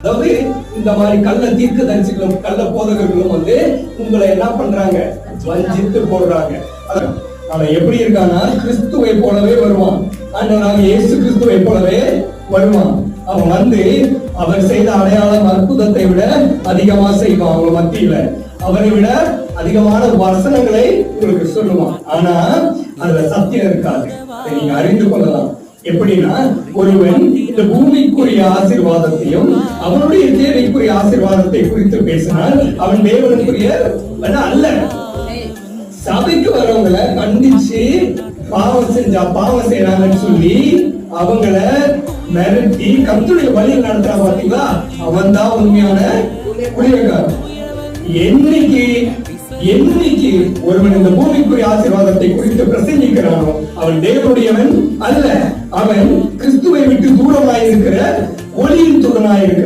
அதாவது இந்த மாதிரி கள்ள தீர்க்க தரிசிகளும் கள்ள போதகர்களும் உங்களை என்ன பண்றாங்க, வஞ்சித்து போடுறாங்க. அவன் எப்படி இருக்கானா, கிறிஸ்துவை போலவே வருவான். ஆண்டவராக இயேசு கிறிஸ்துவை போலவே வருவான். அவன் அவர் செய்த அடையாளம் அற்புதத்தை விட அதிகமா செய்வான். அவங்க மத்தியில அவரை விட அதிகமான வசனங்களை உங்களுக்கு சொல்லுவான். ஆனா அதுல சத்தியம் இருக்காது. நீங்க அறிந்து கொள்ளலாம். எப்படின்னா, ஒருவன் இந்த பூமிக்குரிய ஆசீர்வாதத்தையும் அவனுடைய தேவைக்குரிய ஆசீர்வாதத்தை குறித்து பேசினால் அவன் தேவனுக்குரிய அல்ல. சபைக்கு வரவங்களை கண்டிச்சு பாவம் செய்யறாங்கன்னு சொல்லி அவங்கள மிரட்டி கர்த்தருடைய வழியில் நடத்துறா பாத்தீங்களா, அவன் தான் உண்மையான ஊழியக்காரன். என்னைக்கு ஒருவன் இந்த பூமிக்குரிய ஆசீர்வாதத்தை குறித்து பிரசங்கிக்கிறானோ அவன் தேவனுடையவன் அல்ல. அவன் கிறிஸ்துவை விட்டு தூரமாயிருக்கிற ஒளியின் தூரமாயிருக்கிற